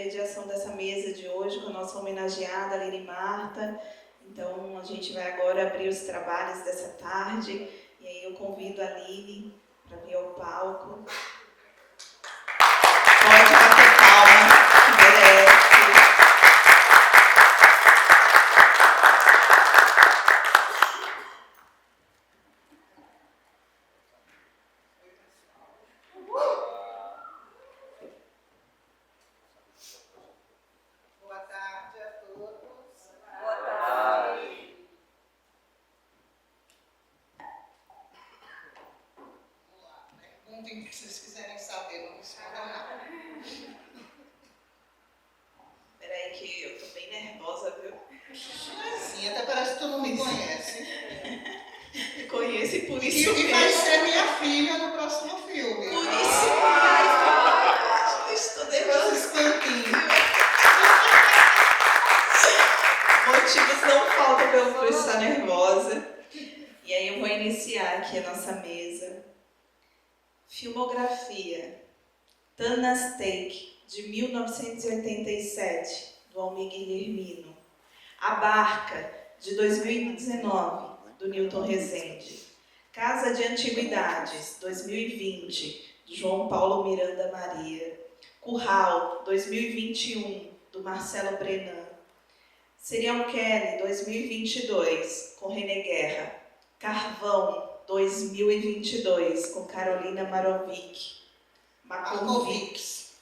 mediação dessa mesa de hoje com a nossa homenageada, Aline Marta. Então, a gente vai agora abrir os trabalhos dessa tarde. E aí eu convido a Aline para vir ao palco. Pode bater palma, que merece. Que vocês quiserem saber, não respondam nada. Peraí que eu tô bem nervosa, viu? Sim, até parece que tu não me conhece. Me conhece por isso mesmo. E vai ser minha filha no próximo filme. Por isso mesmo. Estou nervosa. Espantinho. Motivos não faltam para eu estar nervosa. E aí eu vou iniciar aqui a nossa mesa. Filmografia. Tana's Take, de 1987, do Almir Guilhermino. A Barca, de 2019, do Newton Rezende. Casa de Antiguidades, 2020, do João Paulo Miranda Maria. Curral, 2021, do Marcelo Brenan. Serial Kelly, 2022, com René Guerra. Carvão, 2022, com Carolina Marovic. Makovics.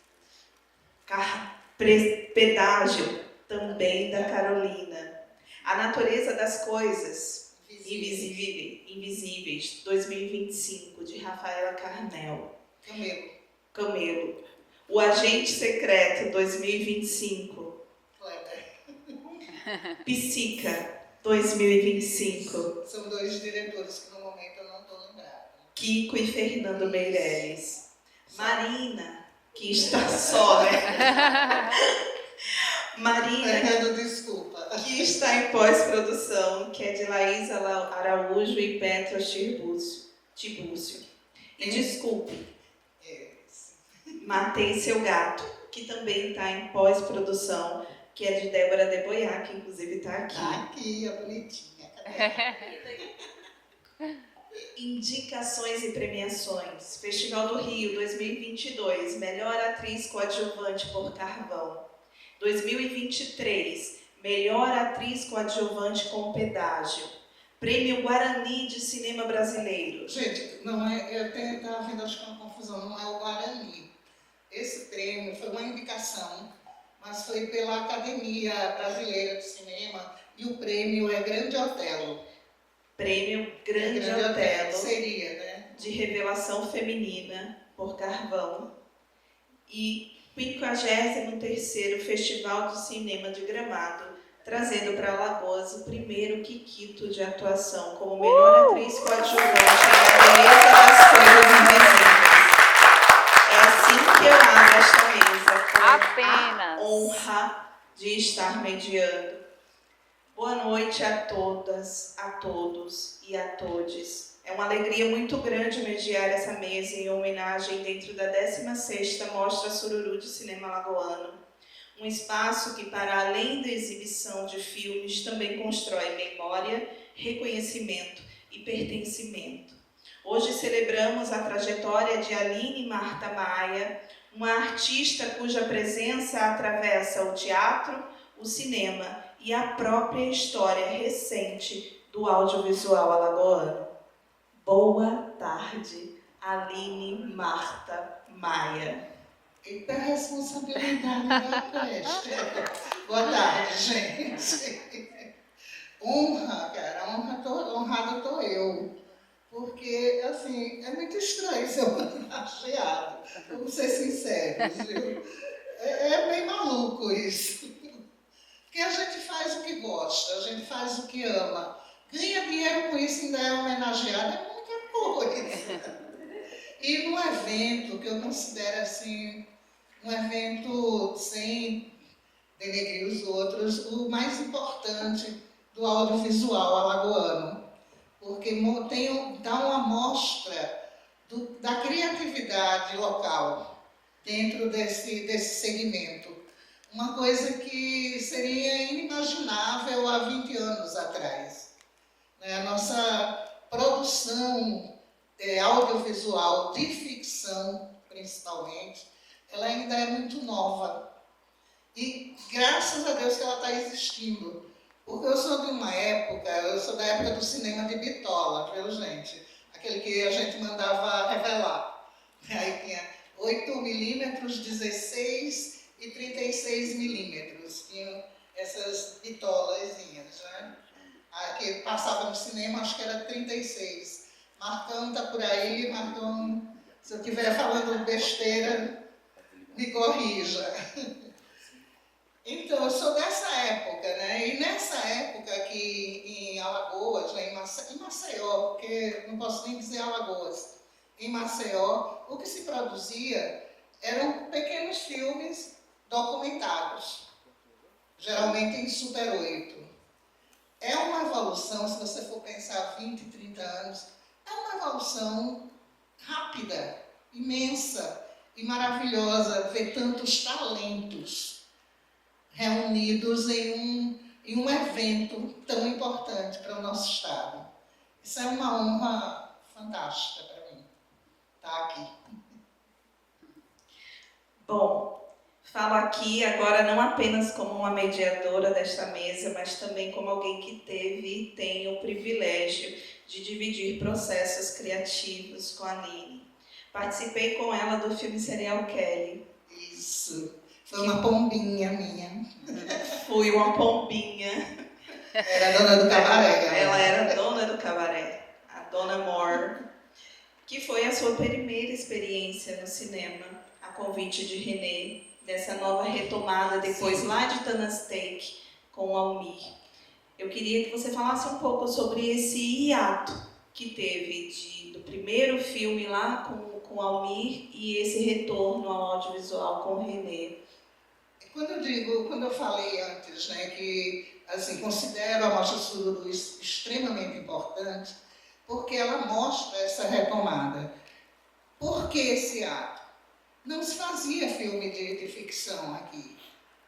Pedágio, também da Carolina. A Natureza das Coisas Invisíveis, 2025, de Rafaela Carnel. Camelo. O Agente Secreto, 2025. Psica, 2025. São dois diretores que no momento eu não estou lembrada. Kiko e Fernando Meirelles. Marina, que está só, né? Marina, Fernando, desculpa. Que está em pós-produção, que é de Laísa Araújo e Petra Tibúcio. E desculpe, Matei Seu Gato, que também está em pós-produção, que é de Débora Deboiá, que inclusive está aqui. Está aqui, a bonitinha. Indicações e premiações. Festival do Rio 2022, melhor atriz coadjuvante por Carvão. 2023, melhor atriz coadjuvante com Pedágio. Prêmio Guarani de Cinema Brasileiro. Gente, não é, eu estava vendo, acho que é uma confusão, não é o Guarani. Esse prêmio foi uma indicação, mas foi pela Academia Brasileira de Cinema, e o prêmio é Grande Otelo. Prêmio Grande Otelo. Seria, né? De Revelação Feminina, por Carvão. E 53º Festival de Cinema de Gramado, trazendo para Alagoas o primeiro Kikito de atuação como melhor atriz coadjuvante na Beleza das Coisas Invisíveis. É assim que eu abro esta mesa, com a honra de estar mediando. Boa noite a todas, a todos e a todes. É uma alegria muito grande mediar essa mesa em homenagem dentro da 16ª Mostra Sururu de Cinema Alagoano. Um espaço que, para além da exibição de filmes, também constrói memória, reconhecimento e pertencimento. Hoje celebramos a trajetória de Aline Marta Maia, uma artista cuja presença atravessa o teatro, o cinema e a própria história recente do audiovisual alagoano. Boa tarde, Aline Marta Maia. Eita responsabilidade da peste. Boa tarde, gente. Honra, cara, honrada tô eu. Porque, assim, é muito estranho ser homenageado. Vamos ser sinceros, viu? É bem maluco isso. Porque a gente faz o que gosta, a gente faz o que ama. Ganha dinheiro com isso e ainda é homenageado, é muita coisa. E num evento que eu considero assim, um evento sem denegrir os outros, o mais importante do audiovisual alagoano. Porque dá uma amostra da criatividade local dentro desse segmento. uma coisa que seria inimaginável há 20 anos atrás. A nossa produção audiovisual, de ficção principalmente, ela ainda é muito nova. E graças a Deus que ela está existindo. Porque eu sou da época do cinema de bitola, viu, gente? Aquele que a gente mandava revelar. Aí tinha 8mm, 16 e 36mm. Tinham essas bitolazinhas, né? A que passava no cinema, acho que era 36. Marcão está por aí, Marcão, se eu estiver falando besteira, me corrija. Então, eu sou dessa época, né? E nessa época aqui em Alagoas, né? em Maceió, porque não posso nem dizer Alagoas, em Maceió, o que se produzia eram pequenos filmes documentados, geralmente em Super 8. É uma evolução, se você for pensar 20, 30 anos, é uma evolução rápida, imensa e maravilhosa ver tantos talentos reunidos em um evento tão importante para o nosso Estado. Isso é uma honra fantástica para mim, estar aqui. Bom, falo aqui agora não apenas como uma mediadora desta mesa, mas também como alguém que teve e tem o privilégio de dividir processos criativos com a Aline. Participei com ela do filme Serial Kelly. Isso. Foi uma pombinha minha. Fui uma pombinha. Era dona do cabaré. Ela era dona do cabaré, a Dona Moore, que foi a sua primeira experiência no cinema, a convite de René, dessa nova retomada depois lá de Tanastec com o Almir. Eu queria que você falasse um pouco sobre esse hiato que teve do primeiro filme lá com o Almir e esse retorno ao audiovisual com o René. Quando eu falei antes, né, que assim, considero a Mostra Sururu extremamente importante, porque ela mostra essa retomada. Por que esse ato? Não se fazia filme de ficção aqui.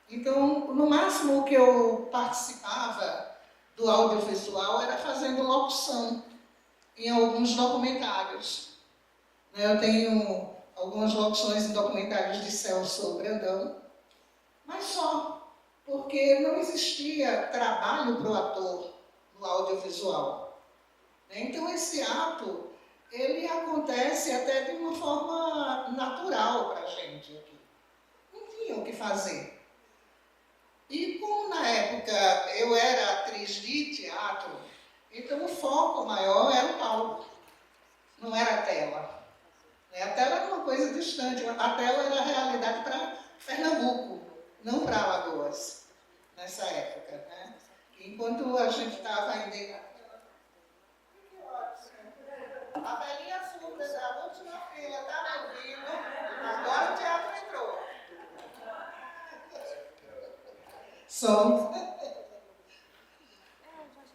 Então, no máximo que eu participava do audiovisual era fazendo locução em alguns documentários. Eu tenho algumas locuções em documentários de Celso Brandão, mas só, porque não existia trabalho para o ator no audiovisual. Então, esse ato, ele acontece até de uma forma natural para a gente aqui. Não tinha o que fazer. E como na época eu era atriz de teatro, então o foco maior era o palco, não era a tela. A tela era uma coisa distante, a tela era a realidade para Pernambuco, não para Alagoas, nessa época. Né? Enquanto a gente estava ainda... A velhinha surda da última fila está me ouvindo, agora o teatro entrou. Som.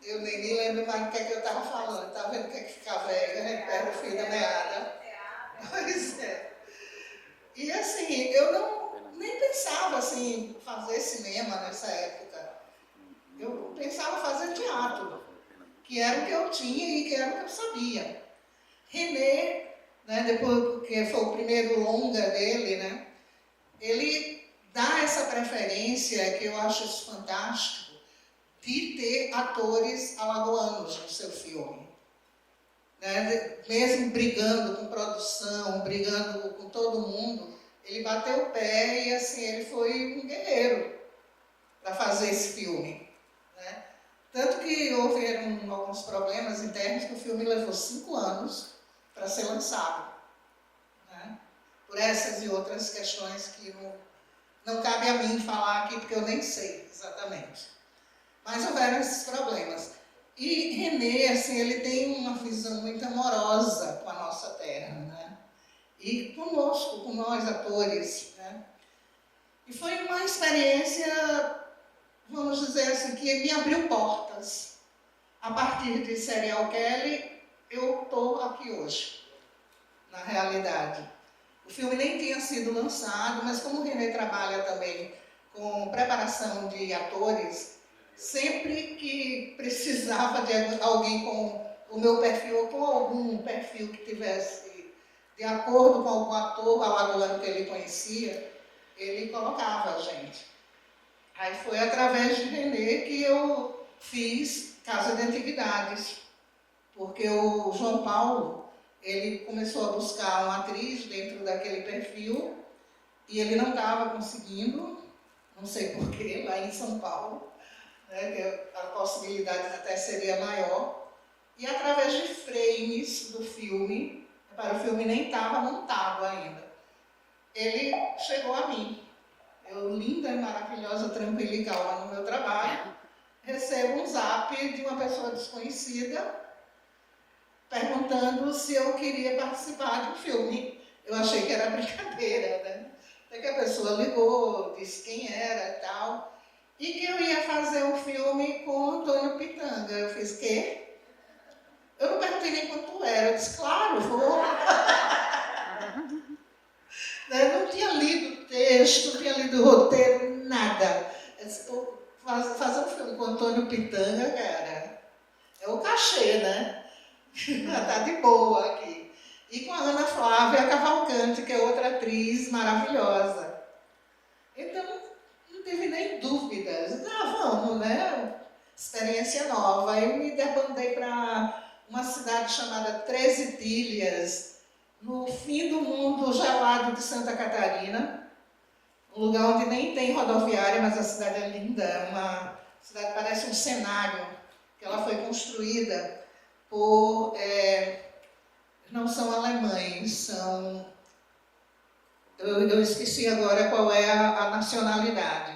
Eu nem me lembro mais do que é que eu estava falando. Está vendo o que é que fica velho? A gente perde o fio da meada. Pois é. E assim, eu nem pensava assim, fazer cinema nessa época. Eu pensava fazer teatro, que era o que eu tinha e que era o que eu sabia. René, né, depois que foi o primeiro longa dele, né, ele dá essa preferência, que eu acho isso fantástico, de ter atores alagoanos no seu filme. Né? Mesmo brigando com produção, brigando com todo mundo, ele bateu o pé e assim, ele foi um guerreiro para fazer esse filme. Né? Tanto que houveram alguns problemas internos que o filme levou 5 anos para ser lançado. Né? Por essas e outras questões que não cabe a mim falar aqui, porque eu nem sei exatamente. Mas houveram esses problemas. E René, assim, ele tem uma visão muito amorosa com a nossa terra, né? E conosco, com nós atores, né? E foi uma experiência, vamos dizer assim, que me abriu portas. A partir de Serial Kelly, eu estou aqui hoje, na realidade. O filme nem tinha sido lançado, mas como o René trabalha também com preparação de atores, sempre que precisava de alguém com o meu perfil ou com algum perfil que tivesse de acordo com algum ator alagoano que ele conhecia, ele colocava a gente. Aí foi através de Renê que eu fiz Casa de Antiguidades, porque o João Paulo, ele começou a buscar uma atriz dentro daquele perfil e ele não estava conseguindo, não sei porquê, lá em São Paulo, né, que a possibilidade até seria maior. E através de frames do filme, para o filme nem estava montado ainda, ele chegou a mim. Eu, linda e maravilhosa, tranquila e calma no meu trabalho, recebo um zap de uma pessoa desconhecida perguntando se eu queria participar do filme. Eu achei que era brincadeira, né? Até que a pessoa ligou, disse quem era e tal, e que eu ia fazer um filme com o Antônio Pitanga. Eu fiz, quê? Eu não perguntei nem quanto era, eu disse, claro, vou. Eu não tinha lido o texto, não tinha lido o roteiro, nada. Eu disse, fazer um filme com o Antônio Pitanga, cara, é o cachê, né? Tá de boa aqui. E com a Ana Flávia Cavalcante, que é outra atriz maravilhosa. Então, não teve nem dúvidas. Ah, vamos, né? Experiência nova. Aí eu me debandei para uma cidade chamada 13 Ilhas, no fim do mundo gelado de Santa Catarina, um lugar onde nem tem rodoviária, mas a cidade é linda, é uma cidade que parece um cenário, que ela foi construída por, não são alemães, são, eu esqueci agora qual é a nacionalidade,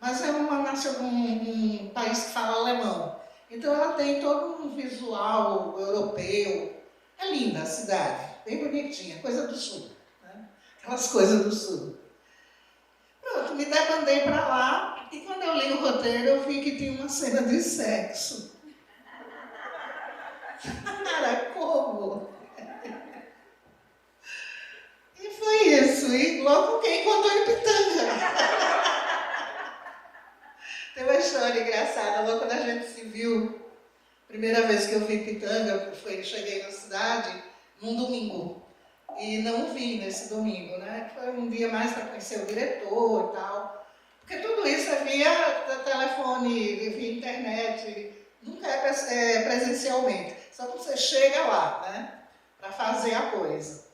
mas é um país que fala alemão. Então ela tem todo um visual europeu, é linda a cidade, bem bonitinha, coisa do sul, né? Aquelas coisas do sul. Pronto, me debandei para lá e quando eu li o roteiro eu vi que tinha uma cena de sexo. Cara, como? E foi isso, e logo quem contou em Pitanga. Tem uma história engraçada, logo quando a gente se viu, primeira vez que eu vi Pitanga, cheguei na cidade num domingo. E não vim nesse domingo, né? Foi um dia mais para conhecer o diretor e tal. Porque tudo isso é via telefone, via internet, nunca é presencialmente. Só que você chega lá, né? Para fazer a coisa.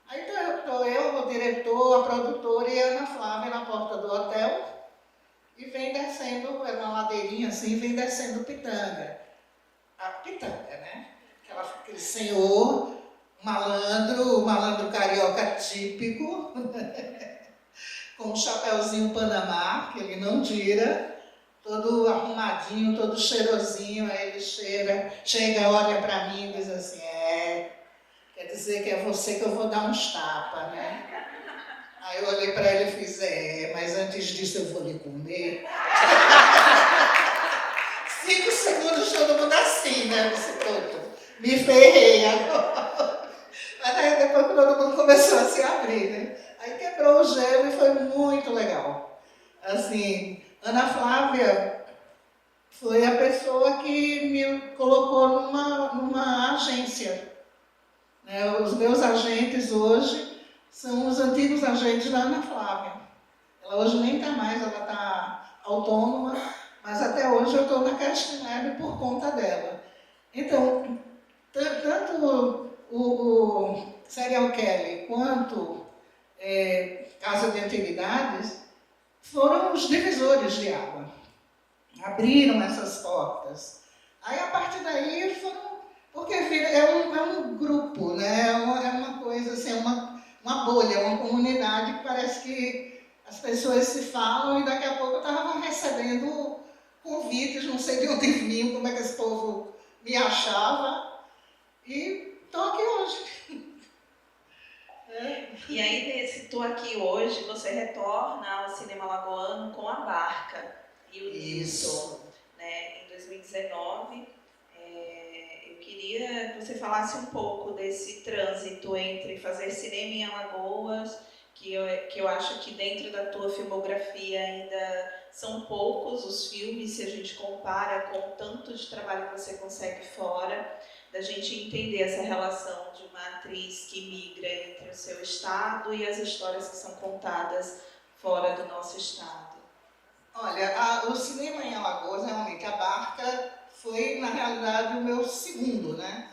Aí estou eu, o diretor, a produtora e a Ana Flávia na porta do hotel e vem descendo, é uma ladeirinha assim, vem descendo Pitanga. A Pitanga, né? Aquele senhor malandro carioca típico, com um chapéuzinho Panamá, que ele não tira, todo arrumadinho, todo cheirosinho, aí ele chega, olha para mim e diz assim, quer dizer que é você que eu vou dar uns tapas, né? Aí eu olhei para ele e fiz, mas antes disso eu vou lhe comer. 5 segundos todo mundo assim, né? Disse, pronto, me ferrei agora. Mas aí depois que todo mundo começou a se abrir, né? Aí quebrou o gelo e foi muito legal. Assim, Ana Flávia foi a pessoa que me colocou numa agência. Né? Os meus agentes hoje são os antigos agentes da Ana Flávia. Ela hoje nem está mais, ela está autônoma, mas até hoje eu estou na Casting Lab por conta dela. Então, tanto o Serial Kelly quanto Casa de Antiguidades foram os divisores de água. Abriram essas portas. Aí, a partir daí, porque é um grupo, né? É uma coisa assim, uma bolha, uma comunidade que parece que as pessoas se falam e daqui a pouco eu estava recebendo convites, não sei de onde vinham, como é que esse povo me achava. E estou aqui hoje. E aí, nesse Tô Aqui Hoje, você retorna ao cinema alagoano com A Barca e o Nilton, né? Em 2019, eu queria que você falasse um pouco desse trânsito entre fazer cinema em Alagoas, que eu acho que dentro da tua filmografia ainda são poucos os filmes, se a gente compara com o tanto de trabalho que você consegue fora, da gente entender essa relação de uma atriz que migra entre o seu estado e as histórias que são contadas fora do nosso estado. Olha, o cinema em Alagoas, realmente, a Barca foi, na realidade, o meu segundo, né?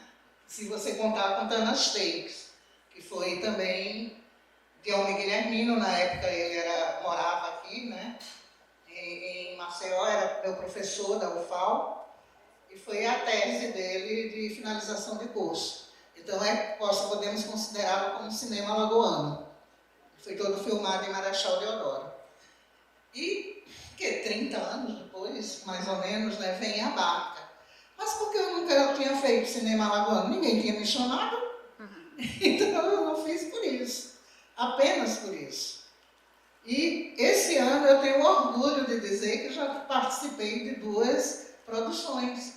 Se você contar contando as takes, que foi também Guilherme Guilhermino, na época ele morava aqui, né? Em Maceió, era meu professor da UFAL, e foi a tese dele de finalização de curso. Então, podemos considerá-lo como cinema alagoano. Foi todo filmado em Marechal Deodoro. E, 30 anos depois, mais ou menos, né, vem a Barca. Mas por que eu nunca tinha feito cinema alagoano? Ninguém tinha me chamado, então eu não fiz por isso. Apenas por isso. E esse ano eu tenho orgulho de dizer que eu já participei de 2 produções,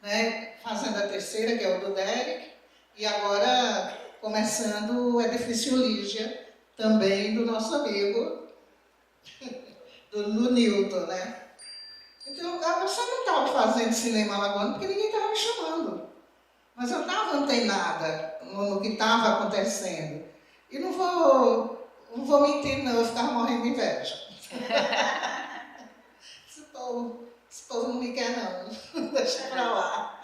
né? Fazendo a terceira, que é o do Derek, e agora começando o Edifício Lígia, também do nosso amigo, do Newton, né? Então, eu só não estava fazendo cinema alagoano porque ninguém estava me chamando. Mas eu estava antenada no que estava acontecendo. E não vou mentir, não, eu ficava morrendo de inveja. Esse povo não me quer, não. Deixa pra lá.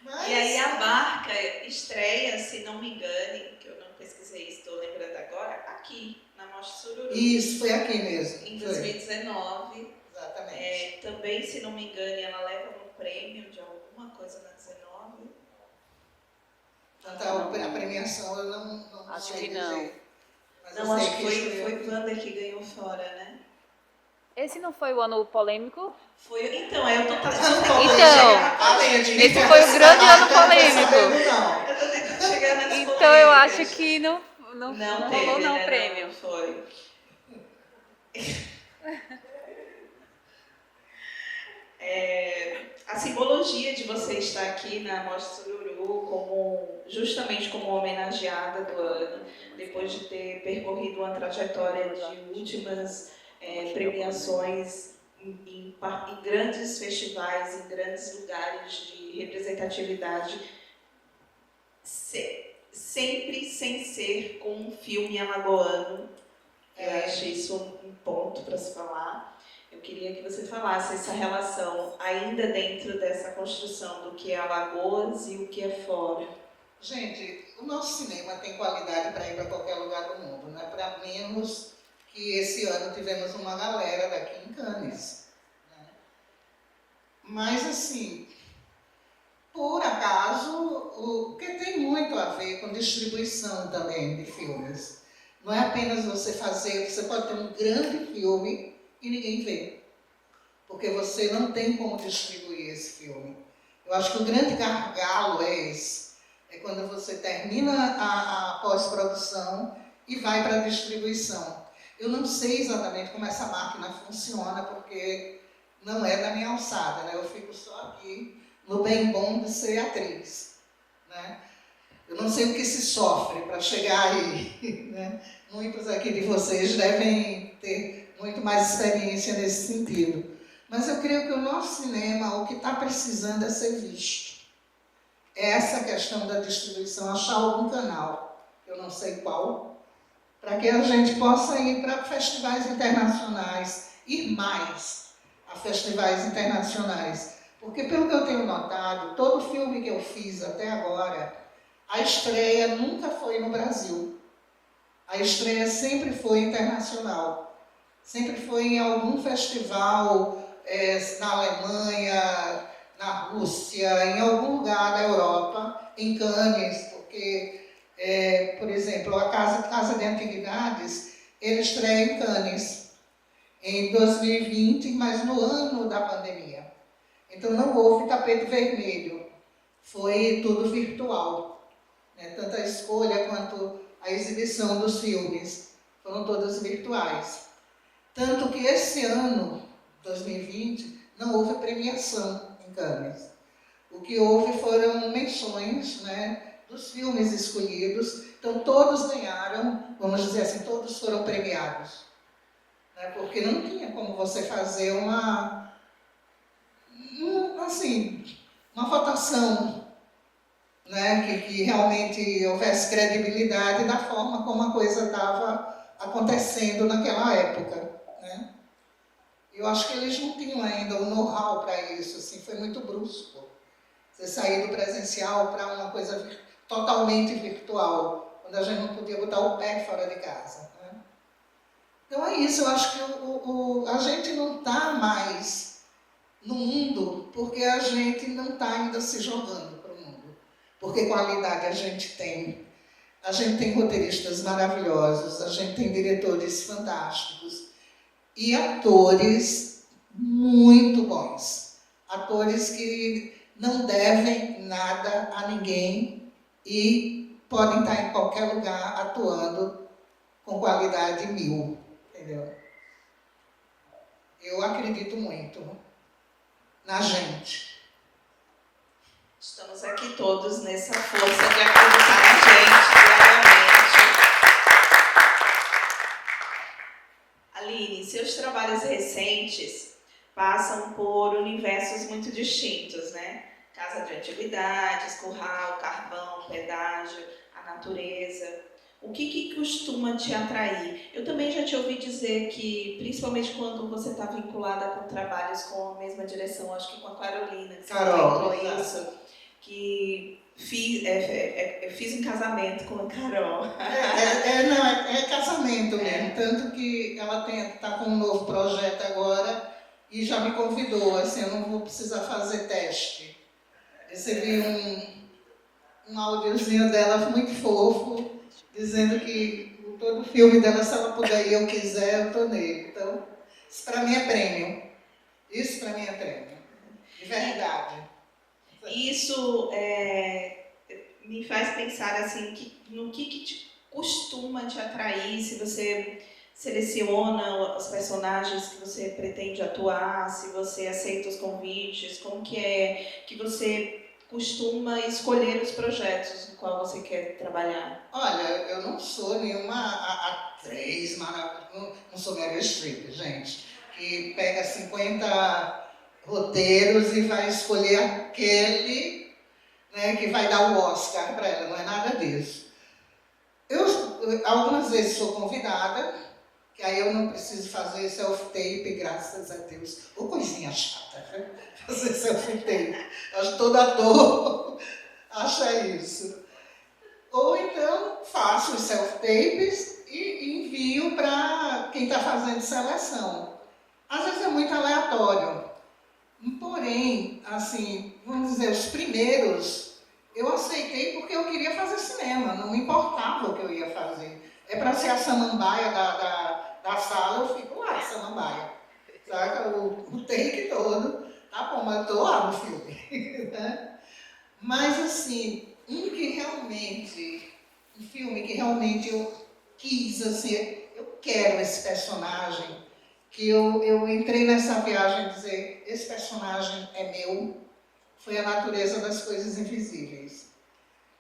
Mas... E aí a Barca estreia, se não me engane, que eu não pesquisei, estou lembrando agora, aqui, na Mostra Sururu. Isso, foi aqui mesmo. Em 2019. Exatamente. Também, se não me engane, ela leva um prêmio de alguma coisa na 19. A premiação eu não acho sei que não. dizer. Mas não, acho que foi Wander que ganhou fora, né? Esse não foi o ano polêmico? Foi, então, eu tô tentando esse foi o grande ano polêmico. Eu tô tentando chegar nessa polêmica. Então eu acho que não teve, rolou não né? o prêmio. Não foi. A simbologia de você estar aqui na Mostra Sururu justamente como homenageada do ano, depois de ter percorrido uma trajetória de últimas premiações em grandes festivais, em grandes lugares de representatividade, sempre sem ser com um filme alagoano. Eu acho isso um ponto para se falar. Eu queria que você falasse essa relação ainda dentro dessa construção do que é Alagoas e o que é fora. Gente, o nosso cinema tem qualidade para ir para qualquer lugar do mundo, não é para menos que esse ano tivemos uma galera daqui em Cannes. Né? Mas, assim, por acaso, porque tem muito a ver com distribuição também de filmes. Não é apenas você pode ter um grande filme e ninguém vê, porque você não tem como distribuir esse filme. Eu acho que o grande gargalo é esse, é quando você termina a pós-produção e vai para a distribuição. Eu não sei exatamente como essa máquina funciona, porque não é da minha alçada, né? Eu fico só aqui no bem bom de ser atriz, né? Eu não sei o que se sofre para chegar aí, né? Muitos aqui de vocês devem ter muito mais experiência nesse sentido. Mas eu creio que o nosso cinema, o que está precisando é ser visto. É essa questão da distribuição, achar algum canal, eu não sei qual, para que a gente possa ir para festivais internacionais, ir mais a festivais internacionais. Porque, pelo que eu tenho notado, todo filme que eu fiz até agora, a estreia nunca foi no Brasil. A estreia sempre foi internacional. Sempre foi em algum festival na Alemanha, na Rússia, em algum lugar da Europa, em Cannes, porque, por exemplo, a Casa de Antiguidades, ele estreia em Cannes, em 2020, mas no ano da pandemia. Então não houve tapete vermelho, foi tudo virtual. Né? Tanto a escolha quanto a exibição dos filmes foram todas virtuais. Tanto que esse ano, 2020, não houve premiação em Cannes. O que houve foram menções, né, dos filmes escolhidos. Então, todos ganharam, vamos dizer assim, todos foram premiados. Né? Porque não tinha como você fazer uma votação, né? que realmente houvesse credibilidade da forma como a coisa estava acontecendo naquela época. Né? Eu acho que eles não tinham ainda o know-how para isso, assim, foi muito brusco. Você sair do presencial para uma coisa totalmente virtual, quando a gente não podia botar o pé fora de casa. Né? Então é isso, eu acho que a gente não está mais no mundo porque a gente não está ainda se jogando para o mundo. Porque qualidade a gente tem. A gente tem roteiristas maravilhosos, a gente tem diretores fantásticos e atores muito bons. Atores que não devem nada a ninguém e podem estar em qualquer lugar atuando com qualidade 1000, entendeu? Eu acredito muito na gente. Estamos aqui todos nessa força de acreditar na gente diariamente. Aline, seus trabalhos recentes passam por universos muito distintos, né? Casa de antiguidades, curral, carvão, pedágio, a natureza. O que costuma te atrair? Eu também já te ouvi dizer que, principalmente quando você está vinculada com trabalhos com a mesma direção, acho que com a Carolina, que você comentou isso, que fiz um casamento com a Carol. É casamento mesmo, tanto que ela está com um novo projeto agora e já me convidou, assim, eu não vou precisar fazer teste. Recebi um áudiozinho dela muito fofo, dizendo que todo filme dela, se ela puder e eu quiser, eu estou nele. Então, isso para mim é prêmio. Isso para mim é prêmio. De verdade. Isso me faz pensar assim, no que costuma te atrair, se você seleciona os personagens que você pretende atuar, se você aceita os convites, como que é que você costuma escolher os projetos no qual você quer trabalhar? Olha, eu não sou nenhuma atriz maravilhosa, não sou Meryl Streep, gente, que pega 50 roteiros e vai escolher aquele, né, que vai dar o Oscar para ela, não é nada disso. Eu algumas vezes sou convidada, que aí eu não preciso fazer self-tape, graças a Deus. Ou coisinha chata, né? Fazer self-tape. Acho que todo ator acha isso. Ou então faço os self-tapes e envio para quem está fazendo seleção. Às vezes é muito aleatório. Porém, assim, vamos dizer, os primeiros eu aceitei porque eu queria fazer cinema, não me importava o que eu ia fazer. É para ser a samambaia da sala, eu fico lá, samambaia. Saca? O take todo. Tá bom, mas eu estou lá no filme. Mas, assim, um filme que realmente eu quis, assim, eu quero esse personagem, que eu entrei nessa viagem dizer, esse personagem é meu, foi A Natureza das Coisas Invisíveis.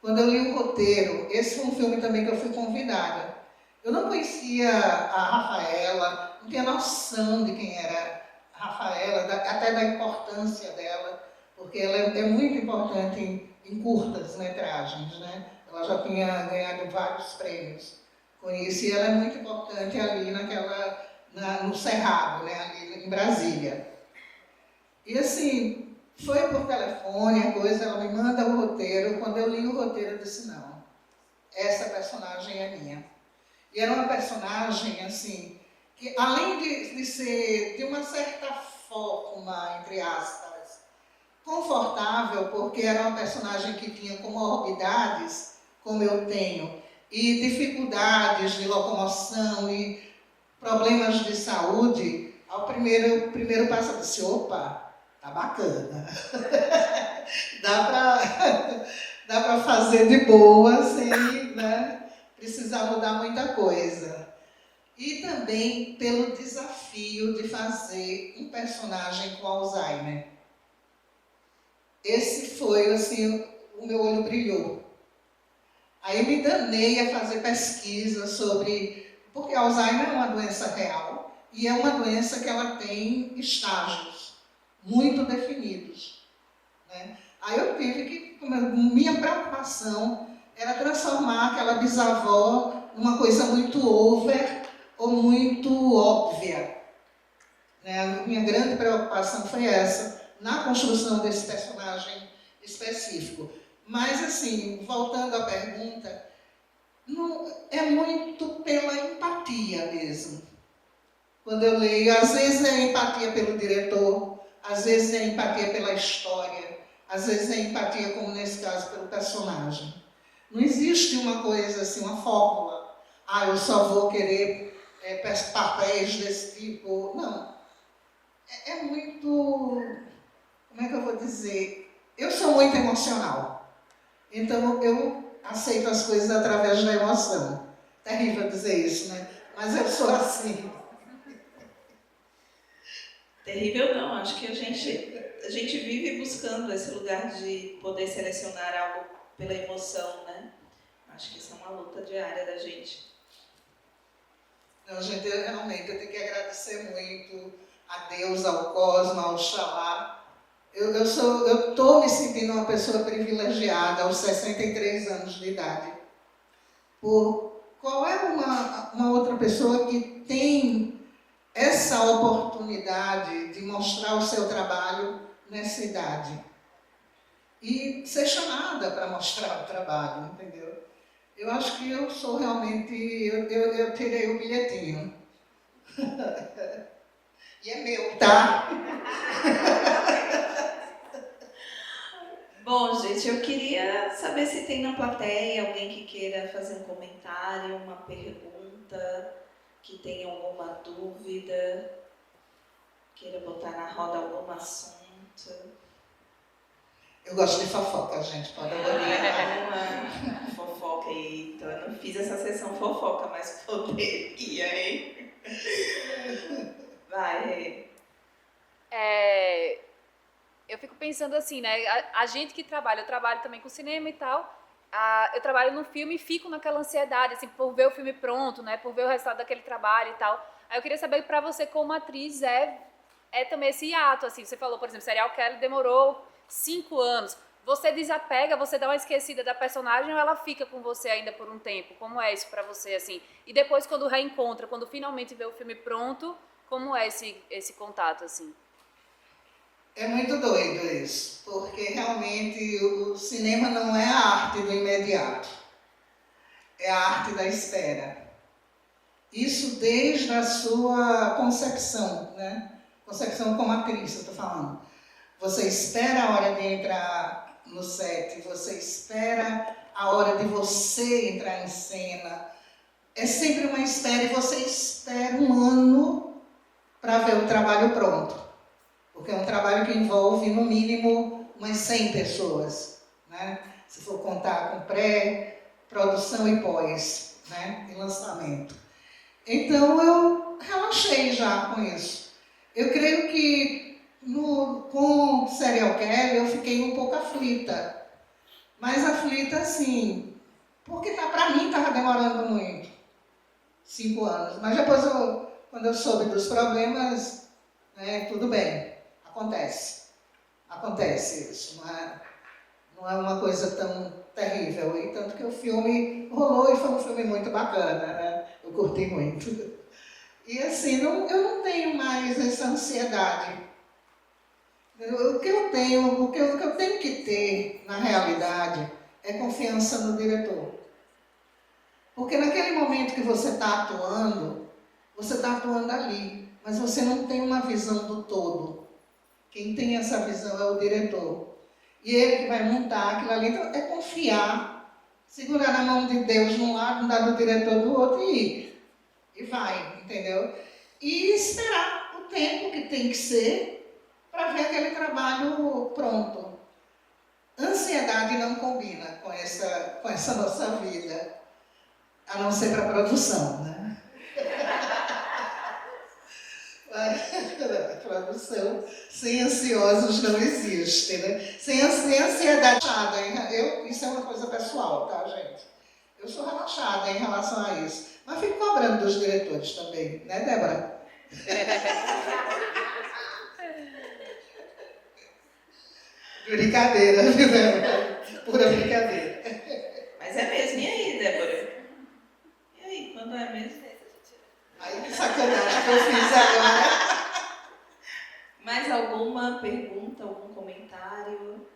Quando eu li o roteiro, esse foi um filme também que eu fui convidada. Eu não conhecia a Rafaela, não tinha noção de quem era a Rafaela, até da importância dela, porque ela é muito importante em curtas metragens, né? Ela já tinha ganhado vários prêmios com isso, e ela é muito importante ali no Cerrado, né? Ali em Brasília. E assim, foi por telefone, a coisa, ela me manda o roteiro. Quando eu li o roteiro, eu disse, não, essa personagem é minha. E era uma personagem, assim, que além de ser, de uma certa forma, entre aspas, confortável, porque era uma personagem que tinha comorbidades, como eu tenho, e dificuldades de locomoção e problemas de saúde, ao primeiro passo eu disse, opa, tá bacana. dá para fazer de boa, sem, né, precisar mudar muita coisa. E também pelo desafio de fazer um personagem com Alzheimer. Esse foi, assim, o meu olho brilhou. Aí me danei a fazer pesquisa sobre... Porque Alzheimer é uma doença real e é uma doença que ela tem estágios muito definidos, né? Aí eu tive que... Minha preocupação era transformar aquela bisavó numa coisa muito over ou muito óbvia, né? A minha grande preocupação foi essa, na construção desse personagem específico. Mas, assim, voltando à pergunta, não, é muito pela empatia mesmo. Quando eu leio, às vezes é empatia pelo diretor, às vezes é empatia pela história, às vezes é empatia, como nesse caso, pelo personagem. Não existe uma coisa assim, uma fórmula. Ah, eu só vou querer papéis desse tipo. Não. É muito... Como é que eu vou dizer? Eu sou muito emocional. Então, eu aceito as coisas através da emoção. Terrível dizer isso, né? Mas eu sou assim. Terrível não, acho que a gente vive buscando esse lugar de poder selecionar algo pela emoção, né? Acho que isso é uma luta diária da gente. Não, gente, realmente eu tenho que agradecer muito a Deus, ao Cosmo, ao Xalá. Eu estou me sentindo uma pessoa privilegiada aos 63 anos de idade. Qual é uma outra pessoa que tem essa oportunidade de mostrar o seu trabalho nessa idade? E ser chamada para mostrar o trabalho, entendeu? Eu acho que eu sou realmente... Eu tirei o bilhetinho. E é meu, tá? Bom, gente, eu queria saber se tem na plateia alguém que queira fazer um comentário, uma pergunta, que tenha alguma dúvida, queira botar na roda algum assunto. Eu gosto de fofoca, gente, pode olhar. Uma fofoca, eita, eu não fiz essa sessão fofoca, mas poderia, hein? Vai, Eu fico pensando assim, né? A gente que trabalha, eu trabalho também com cinema e tal. Eu trabalho no filme e fico naquela ansiedade, assim, por ver o filme pronto, né? Por ver o resultado daquele trabalho e tal. Aí eu queria saber pra você, como atriz, é também esse ato, assim. Você falou, por exemplo, Serial Kelly demorou 5 anos. Você desapega, você dá uma esquecida da personagem ou ela fica com você ainda por um tempo? Como é isso pra você, assim? E depois, quando reencontra, quando finalmente vê o filme pronto, como é esse contato, assim? É muito doido isso, porque realmente o cinema não é a arte do imediato, é a arte da espera. Isso desde a sua concepção, né? Concepção como atriz, eu estou falando. Você espera a hora de entrar no set, você espera a hora de você entrar em cena. É sempre uma espera e você espera um ano para ver o trabalho pronto. Porque é um trabalho que envolve, no mínimo, umas 100 pessoas, né? Se for contar com pré-produção e pós, né? E lançamento. Então, eu relaxei já com isso. Eu creio que com Serial Kelly eu fiquei um pouco aflita. Mas aflita, assim, porque para mim estava demorando muito. 5 anos. Mas depois, quando eu soube dos problemas, né, tudo bem. Acontece isso, não é uma coisa tão terrível. E tanto que o filme rolou e foi um filme muito bacana, né? Eu curti muito. E assim, eu não tenho mais essa ansiedade. O que eu tenho que ter, na realidade, é confiança no diretor. Porque naquele momento que você está atuando ali, mas você não tem uma visão do todo. Quem tem essa visão é o diretor. E ele que vai montar aquilo ali. Então, é confiar, segurar na mão de Deus de um lado, dar do diretor do outro e ir. E vai, entendeu? E esperar o tempo que tem que ser para ver aquele trabalho pronto. Ansiedade não combina com essa nossa vida, a não ser para a produção, né? A produção sem ansiosos não existe, né? Sem ansiedade. Isso é uma coisa pessoal, tá, gente? Eu sou relaxada em relação a isso. Mas fico cobrando dos diretores também, né, Débora? Brincadeira, viu, Débora? Pura brincadeira. Mas é mesmo. E aí, Débora? E aí, quando é mesmo? Aí que sacanagem que eu fiz agora. Mais alguma pergunta, algum comentário?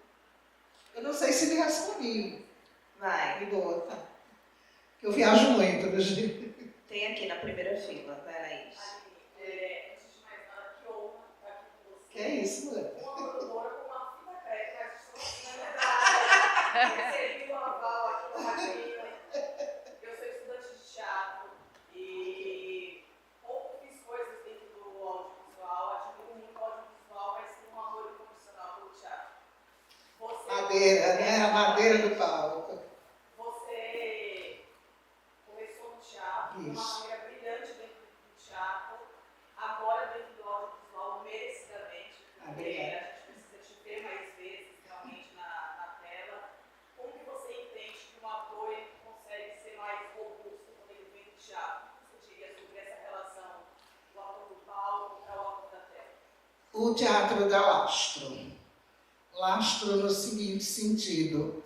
Eu não sei se me respondi. Vai. Me boa, tá? Eu viajo muito nos dias. Tem aqui na primeira fila. Peraí. Antes de mais nada, que honra estar aqui com você. Que é isso, mulher? Uma produtora com uma fita crédito, mas na verdade, recebi um aval aqui na Madrina. Eu sou estudante de teatro e pouco fiz coisas dentro do audiovisual, admiro muito o audiovisual, mas tenho um amor incondicional pelo teatro. Madeira, né? A madeira do palco. Você começou no teatro de uma Isso. maneira brilhante dentro do teatro, agora dentro do audiovisual, merecidamente, porque Obrigada. a gente precisa te ver mais vezes realmente na tela. Como que você entende que um ator ele consegue ser mais robusto quando ele vem do teatro? O que você diria sobre essa relação do ator do palco para o ator da tela? O teatro dá lastro. Lastro no seguinte sentido.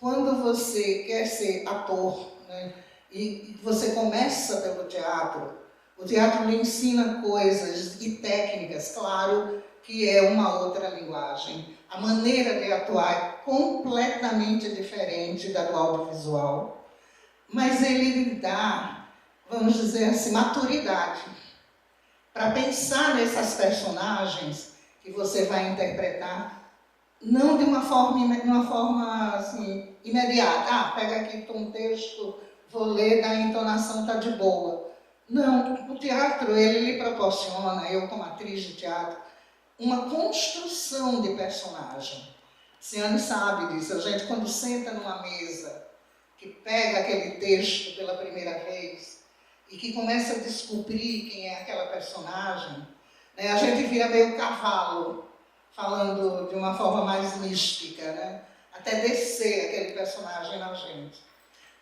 Quando você quer ser ator, né, e você começa pelo teatro, o teatro lhe ensina coisas e técnicas, claro que é uma outra linguagem. A maneira de atuar é completamente diferente da do audiovisual, mas ele lhe dá, vamos dizer assim, maturidade para pensar nessas personagens que você vai interpretar, não de uma forma assim, imediata. Ah, pega aqui um texto, vou ler, da entonação está de boa. Não, o teatro, ele lhe proporciona, eu como atriz de teatro, uma construção de personagem. Ciane sabe disso. A gente, quando senta numa mesa, que pega aquele texto pela primeira vez e que começa a descobrir quem é aquela personagem, né, a gente vira meio cavalo, falando de uma forma mais mística, né? Até descer aquele personagem na gente.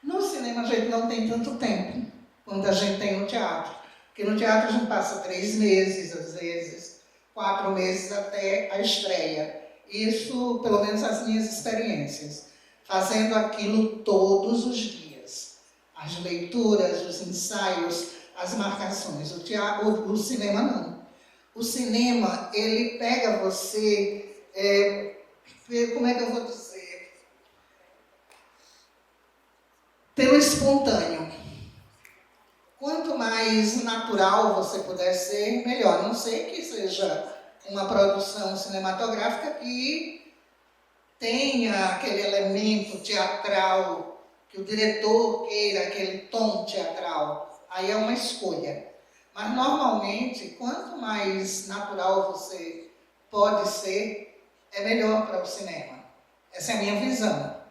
No cinema a gente não tem tanto tempo quanto a gente tem no teatro, porque no teatro a gente passa 3 meses, às vezes, 4 meses até a estreia. Isso, pelo menos as minhas experiências, fazendo aquilo todos os dias. As leituras, os ensaios, as marcações. O cinema não. O cinema, ele pega você, como é que eu vou dizer? Pelo espontâneo. Quanto mais natural você puder ser, melhor. A não sei que seja uma produção cinematográfica que tenha aquele elemento teatral, que o diretor queira aquele tom teatral. Aí é uma escolha. Mas, normalmente, quanto mais natural você pode ser, é melhor para o cinema. Essa é a minha visão,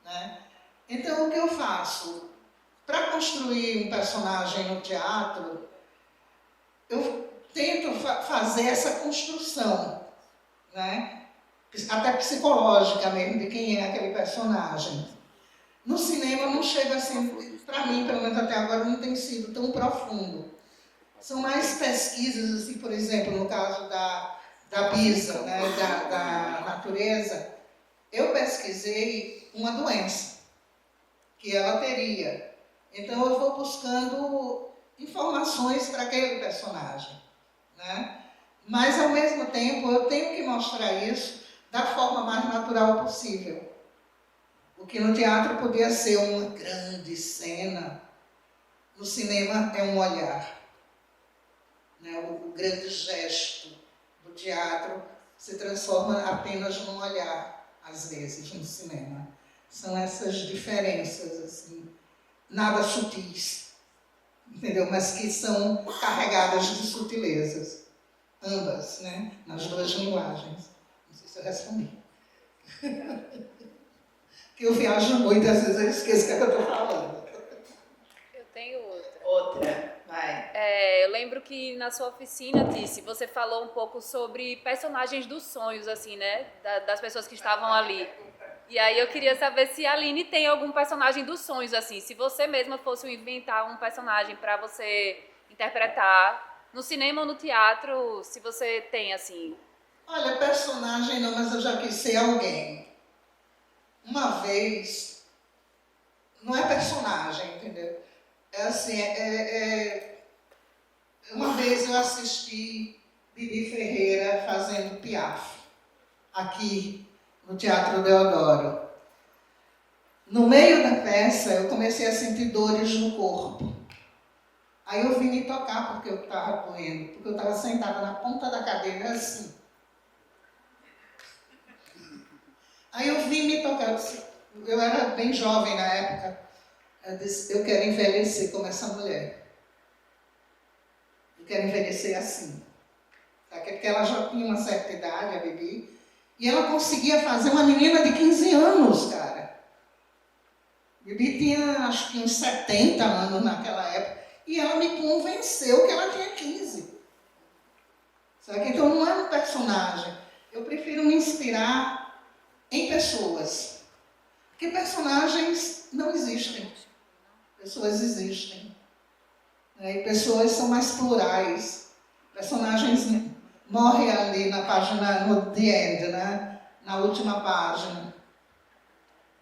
né? Então, o que eu faço? Para construir um personagem no teatro, eu tento fazer essa construção, né? Até psicológica mesmo, de quem é aquele personagem. No cinema não chega assim, para mim, pelo menos até agora, não tem sido tão profundo. São mais pesquisas, assim, por exemplo, no caso da Bisa, né, da natureza, eu pesquisei uma doença que ela teria. Então eu vou buscando informações para aquele personagem, né? Mas, ao mesmo tempo, eu tenho que mostrar isso da forma mais natural possível. O que no teatro podia ser uma grande cena, no cinema é um olhar. Né? O grande gesto do teatro se transforma apenas num olhar, às vezes, no cinema. São essas diferenças, assim, nada sutis, entendeu? Mas que são carregadas de sutilezas, ambas, né? Nas duas linguagens. Não sei se eu respondi. Porque eu viajo muito, às vezes eu esqueço o que eu estou falando. Eu tenho outra. Outra, vai. Eu lembro que na sua oficina, Tice, você falou um pouco sobre personagens dos sonhos, assim, né? Das pessoas que estavam ali. E aí eu queria saber se a Aline tem algum personagem dos sonhos, assim. Se você mesma fosse inventar um personagem para você interpretar no cinema ou no teatro, se você tem, assim. Olha, personagem não, mas eu já quis ser alguém. Uma vez, não é personagem, entendeu? É assim, uma vez eu assisti Bibi Ferreira fazendo Piaf, aqui no Teatro Deodoro. No meio da peça, eu comecei a sentir dores no corpo. Aí eu vim me tocar porque eu estava doendo, porque eu estava sentada na ponta da cadeira assim. Aí eu vim me tocar, eu era bem jovem na época, eu disse, eu quero envelhecer como essa mulher. Eu quero envelhecer assim. Porque ela já tinha uma certa idade, a Bibi, e ela conseguia fazer uma menina de 15 anos, cara. Bibi tinha, acho que uns 70 anos naquela época, e ela me convenceu que ela tinha 15. Sabe? Então não é um personagem. Eu prefiro me inspirar em pessoas. Porque personagens não existem. Pessoas existem. E pessoas são mais plurais. Personagens morrem ali na página, no the end, né? Na última página.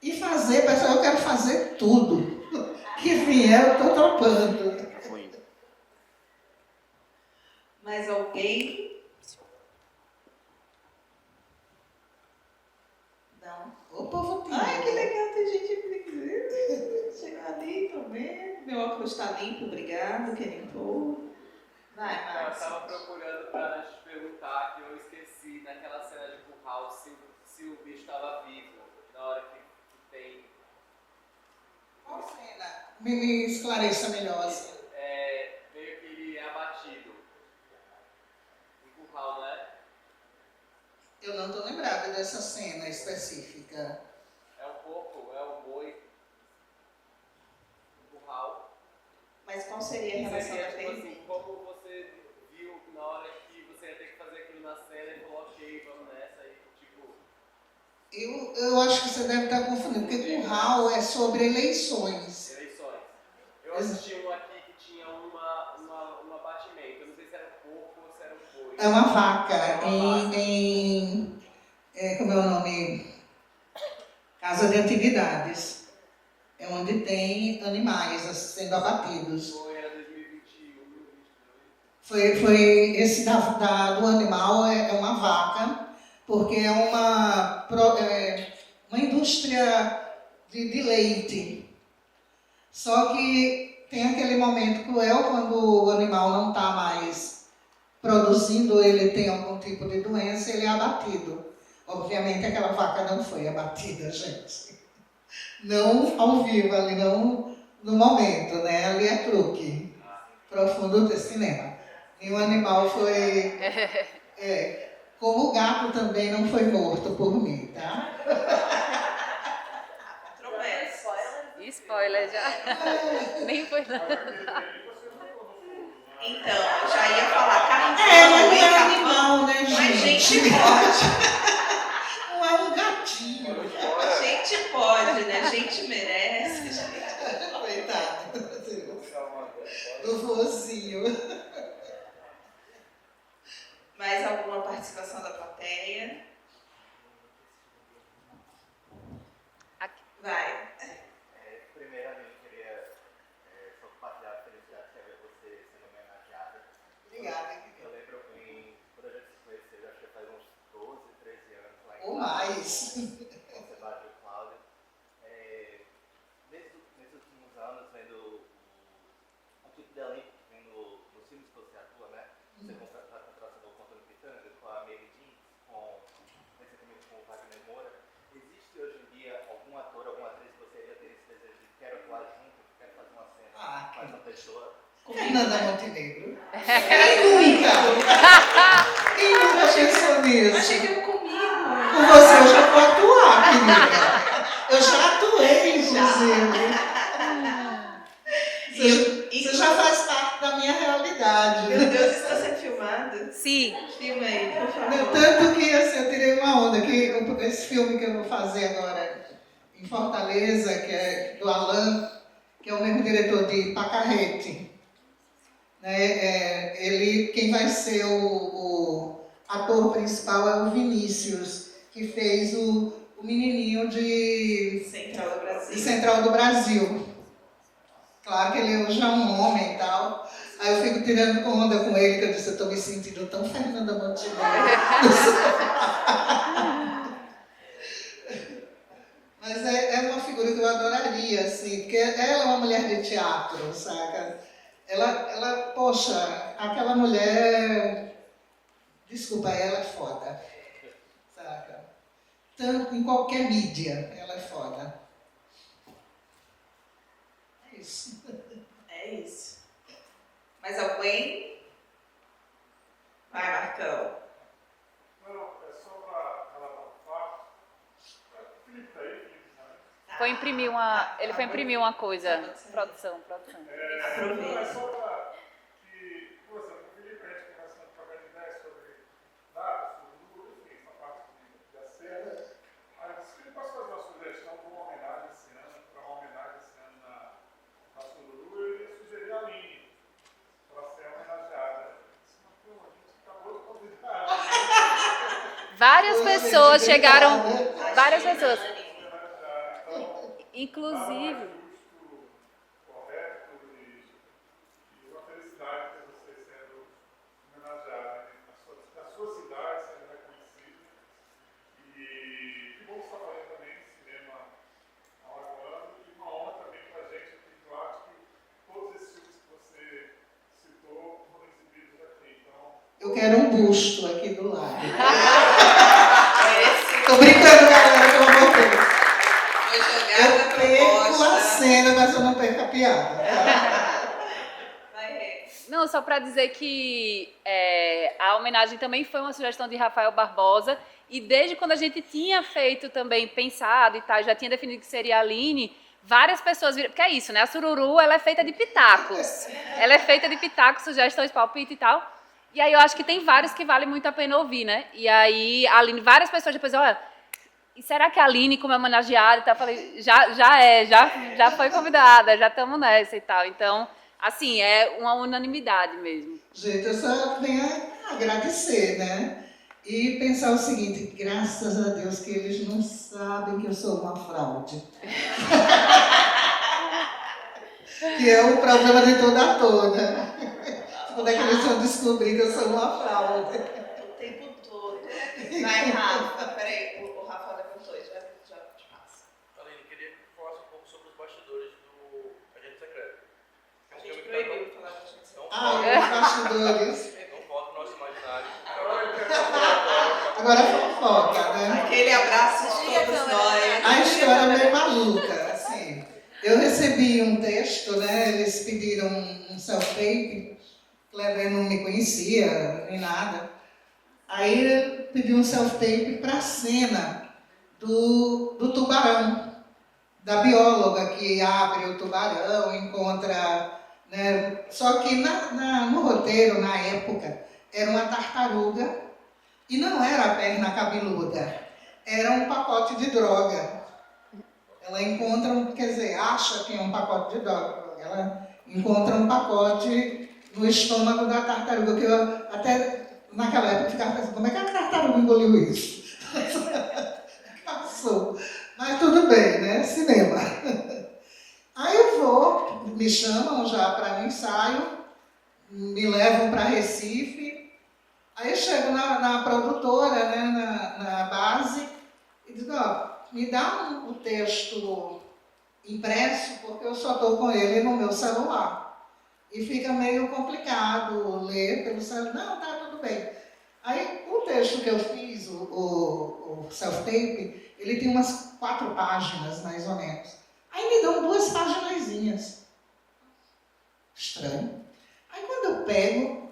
E fazer, pessoal, eu quero fazer tudo. Que vier, eu estou topando. Mais alguém? Não. O povo tem. Ai, que legal, tem gente que chegou ali também. Meu óculos está limpo, obrigado, quem limpou. Vai, Eu Márcio. estava procurando para te perguntar que eu esqueci naquela cena de curral se o bicho estava vivo na hora que tem. Qual cena? Me esclareça melhor. Assim. Meio que ele é abatido. Em curral, não é? Eu não estou lembrada dessa cena específica. É um porco, é um boi. Um curral. Mas qual seria a relação da Seria tipo pergunta? assim, como você viu na hora que você ia ter que fazer aquilo na cena e falou, ok, vamos nessa e tipo. Eu acho que você deve estar confundindo, porque curral é sobre eleições. Eleições. Eu assisti um aqui que tinha um abatimento. Eu não sei se era um porco ou se era um boi. É uma vaca como é o nome? Casa de Antiguidades. É onde tem animais sendo abatidos. Foi, era 2021, 2022. Foi esse do animal é uma vaca, porque é uma indústria de leite. Só que tem aquele momento cruel quando o animal não está mais produzindo, ele tem algum tipo de doença, ele é abatido. Obviamente aquela vaca não foi abatida, gente. Não ao vivo, ali não no momento, né? Ali é truque. Profundo do cinema. Nenhum animal foi... como o gato também não foi morto por mim, tá? Promessa. Spoiler já. Nem foi nada. Então, eu já ia falar carvão. Mas não é carvão, animal, né, gente? Mas gente pode. Não é um gatinho. Gente pode, né? Gente merece. Coitado do vozinho. Mais alguma participação da plateia? Vai. Primeiramente, queria só compartilhar a felicidade que é ver você sendo homenageada. Obrigada. Eu lembro quando a gente se conheceu, acho que faz uns 12, 13 anos lá em Ou mais. com o Sebastião e o Cláudio. Nesses últimos anos, vendo o tipo de elenco que vem nos filmes que você atua, né? Você já contracenou com o Antônio Pitanga, com a Mary Jean, recentemente com o Wagner Moura. Existe hoje em dia algum ator, alguma atriz que você ainda tem esse desejo de quero atuar junto, quero fazer uma cena com essa pessoa? Fernanda Montenegro. Quem nunca pensou nisso? Achei que era comigo. Com você eu já vou atuar, querida. Eu já atuei, inclusive. Você já faz parte da minha realidade. Meu Deus, está sendo filmado? Sim. Filma aí, por Não, favor. tanto que assim, eu tirei uma onda, que esse filme que eu vou fazer agora em Fortaleza, que é do Alan, que é o mesmo diretor de Pacarrete. Né? Quem vai ser o ator principal é o Vinícius, que fez o menininho de Central do Brasil. Central do Brasil. Claro que ele hoje é um homem e tal. Aí eu fico tirando onda com ele, que eu disse, eu estou me sentindo tão Fernanda Montenegro. Mas é uma figura que eu adoraria, assim, porque ela é uma mulher de teatro, saca? Poxa, aquela mulher, desculpa, ela é foda, saca? Tanto em qualquer mídia, ela é foda. É isso. É isso. Mais alguém? Vai, Marcão. Não, é só para relatar um fato. Felipe tá aí, Felipe, sabe? Ele foi imprimir uma coisa. Produção. Não, é só para que, por exemplo, o Felipe, a gente conversando, trocando ideias sobre dados, sobre números, enfim, essa parte de acerto. Aí eu disse que ele pode fazer uma sugestão para uma homenagem esse ano, na Sururu, eu ia sugerir a Aline, para ser homenageada. Eu disse, mas pô, a gente acabou de convidar. Várias pessoas chegaram. Várias pessoas. Inclusive. Inclusive. Correto e uma felicidade ter você sendo homenageada na sua cidade, sendo reconhecida. E que bom que você está fazendo também cinema alagoano e uma honra também para a gente aqui, que eu acho que todos esses filmes que você citou foram exibidos aqui. Então, Eu quero um busto aqui do lado. Esse Tô brincando, galera, pelo amor de Deus. foi jogada Eu a perco a proposta. cena, mas eu não perco a piada. Tá? Vai, Rê. Não, só para dizer que a homenagem também foi uma sugestão de Rafael Barbosa, e desde quando a gente tinha feito também, pensado e tal, já tinha definido que seria a Aline, várias pessoas viram, porque é isso, né? A Sururu, ela é feita de pitacos. Ela é feita de pitacos, sugestões, palpite e tal. E aí eu acho que tem vários que vale muito a pena ouvir, né? E aí, a Aline, várias pessoas depois, olha, e será que a Aline, como é homenageada e tal, eu falei, já foi convidada, já estamos nessa e tal. Então, assim, é uma unanimidade mesmo. Gente, eu só tenho a agradecer, né? E pensar o seguinte, graças a Deus que eles não sabem que eu sou uma fraude. Que é o problema de toda ator, né? Quando é que eles vão descobrir que eu sou uma fraude? O tempo todo. Vai, Rafa. Peraí, o Rafa levantou, já te passa. Aline, queria que falasse um pouco sobre os bastidores do Agente Secreto. A gente proibiu falar da gente. Os bastidores. Não pode no nosso imaginário. Agora fofoca, né? Aquele abraço de todos nós. A história é meio maluca, assim. Eu recebi um texto, né? Eles pediram um self-tape. Kleber não me conhecia, nem nada. Aí ele pediu um self-tape para a cena do tubarão, da bióloga que abre o tubarão, encontra... Né? Só que no roteiro, na época, era uma tartaruga e não era a perna cabeluda, era um pacote de droga. Ela encontra, quer dizer, acha que é um pacote de droga. Ela encontra um pacote no estômago da tartaruga, que eu até naquela época ficava pensando, como é que a tartaruga engoliu isso? Passou. Mas tudo bem, né? Cinema. Aí eu vou, me chamam já para o ensaio, me levam para Recife, aí eu chego na produtora, né, na base, e digo, ó, me dá o texto impresso, porque eu só estou com ele no meu celular. E fica meio complicado ler pelo celular. Não, tá tudo bem. Aí o texto que eu fiz, o self-tape, ele tem umas 4 páginas, mais ou menos. Aí me dão 2 paginazinhas. Estranho. Aí quando eu pego,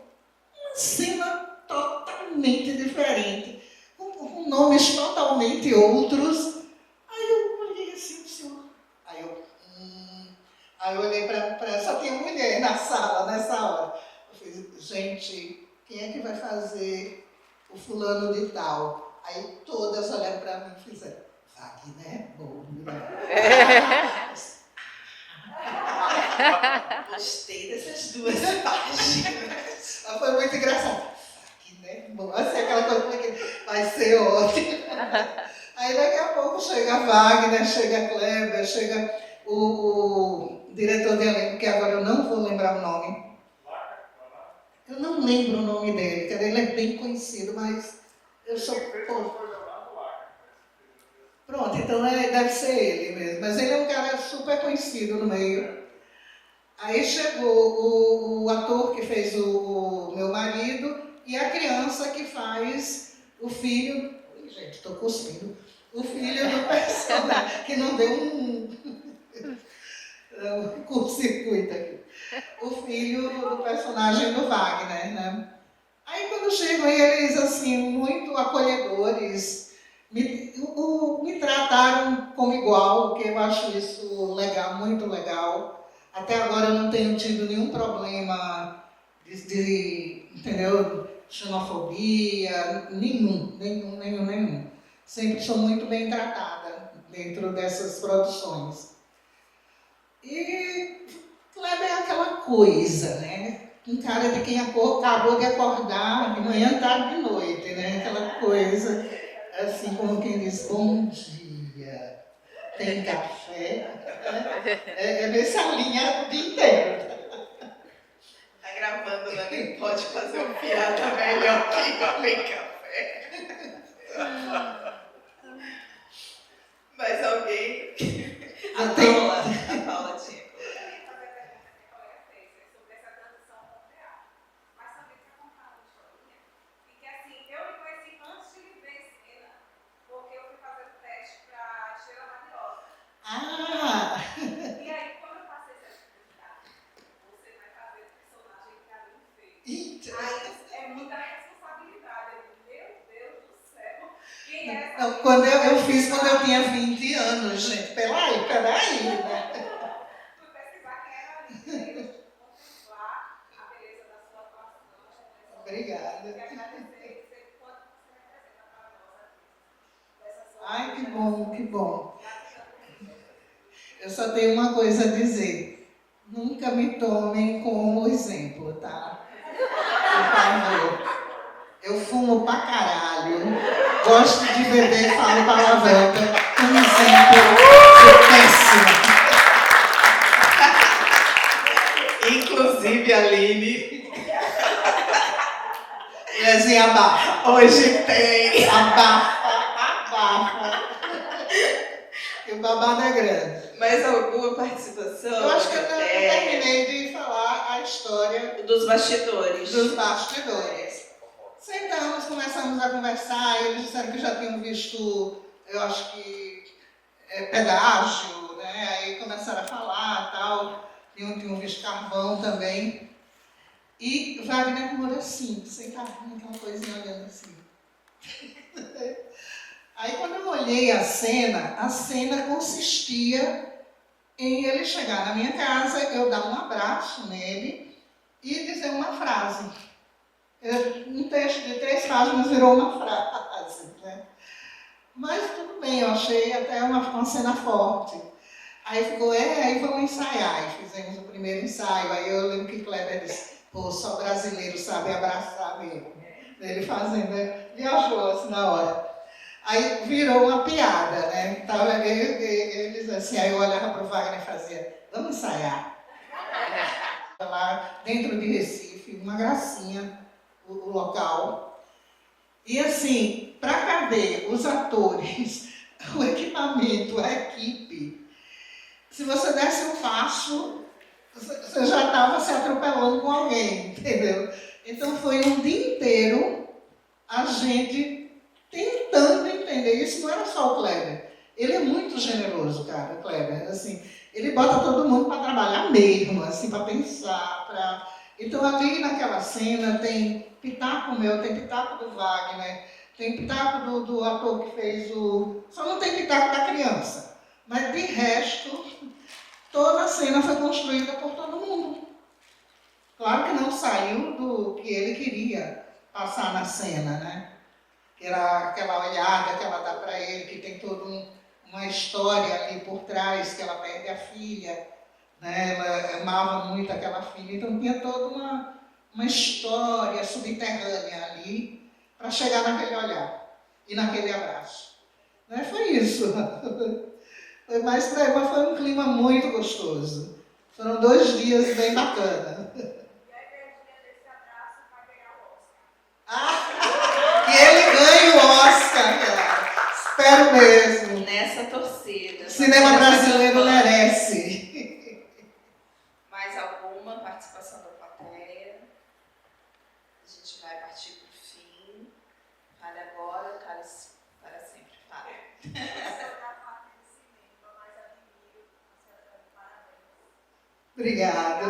uma cena totalmente diferente, com nomes totalmente outros. Aí eu olhei assim, senhor. Aí eu olhei para só tinha mulher na sala nessa hora. Eu falei, gente, quem é que vai fazer o fulano de tal? Aí todas olharam para mim e fizeram, Wagner Moura. Gostei dessas duas páginas. Mas foi muito engraçado. Wagner Moura, assim, aquela coisa que vai ser ótimo. Aí daqui a pouco chega Wagner, chega Kleber, chega o diretor de elenco, que agora eu não vou lembrar o nome. Eu não lembro o nome dele, cara, ele é bem conhecido, mas eu sou... Pronto, então deve ser ele mesmo. Mas ele é um cara super conhecido no meio. Aí chegou o ator que fez o meu marido e a criança que faz o filho... Ih, gente, estou cuspindo. O filho do personagem, que não deu um curto-circuito aqui. O filho do personagem do Wagner, né? Aí quando chegam eles, assim, muito acolhedores, me trataram como igual, que eu acho isso legal, muito legal. Até agora eu não tenho tido nenhum problema entendeu? Xenofobia, nenhum. Sempre sou muito bem tratada dentro dessas produções. E Kleber é aquela coisa, né? Um cara de quem acabou de acordar de manhã, tarde e noite, né? Aquela coisa, assim como quem diz, bom dia, tem café? É nessa linha o dia inteiro. Tá gravando, né? Nem pode fazer uma piada melhor que igual tem café. Mas alguém... A Paula tinha. Ah! E aí, quando eu passei essa atividade, você vai fazer o personagem que a mim fez. Aí é muita responsabilidade. Meu Deus do céu. Quem é essa? Não, quando eu fiz quando eu tinha 20 anos, gente. Peraí, né? Fui pesquisar quem era a Aline, contemplar a beleza da sua atuação. Obrigada. E agradecer e dizer o quanto você representa para nós dessa sua Ai, que bom, que bom. Eu só tenho uma coisa a dizer. Nunca me tomem como exemplo, tá? Por favor. Eu fumo pra caralho. Gosto de beber e falo palavrão. Um exemplo péssimo. Inclusive, Aline, Lezinha abafa. hoje tem. Abafa. E o babado é grande. Mais alguma participação? Eu acho que eu terminei de falar a história Dos bastidores. dos bastidores. Sentamos, começamos a conversar, eles disseram que já tinham visto, eu acho que, pedágio, né? Aí começaram a falar e tal, tinham visto carvão também. E Wagner Moura assim, sem carvão, aquela coisinha olhando assim. Aí quando eu olhei a cena consistia em ele chegar na minha casa, eu dar um abraço nele e dizer uma frase. Um texto de 3 páginas virou uma frase, né? Mas tudo bem, eu achei até uma cena forte. Aí ficou, aí vamos ensaiar. E fizemos o primeiro ensaio. Aí eu lembro que Kleber disse, pô, só brasileiro sabe abraçar mesmo. Ele fazendo, né? Viajou assim na hora. Aí virou uma piada, né? Então, eles assim, aí eu olhava para o Wagner e fazia, vamos ensaiar. Lá dentro de Recife, uma gracinha o local. E assim, para caber os atores, o equipamento, a equipe, se você desse um passo, você já estava se atropelando com alguém, entendeu? Então foi um dia inteiro a gente tentando entender. Isso não era só o Kleber. Ele é muito generoso, cara, o Kleber. Assim, ele bota todo mundo para trabalhar mesmo, assim, para pensar. Então, ali naquela cena tem pitaco meu, tem pitaco do Wagner, tem pitaco do ator que fez o... Só não tem pitaco da criança. Mas, de resto, toda a cena foi construída por todo mundo. Claro que não saiu do que ele queria passar na cena, né? Que era aquela olhada que ela dá para ele, que tem toda uma história ali por trás, que ela perde a filha, né? Ela amava muito aquela filha, então tinha toda uma história subterrânea ali para chegar naquele olhar e naquele abraço. Né? Foi isso. Foi mais para ela, foi um clima muito gostoso. Foram 2 dias bem bacanas. E aí, pertinho desse abraço, vai ganhar o Oscar. Ah, que ele ganhe o Oscar, cara. Espero mesmo. Nessa torcida. O cinema brasileiro merece. Mais alguma participação da plateia? A gente vai partir para o fim. Fale agora, para sempre. Fale. Eu sou da parte do cinema, mas admiro a senhora está de parabéns. Obrigada.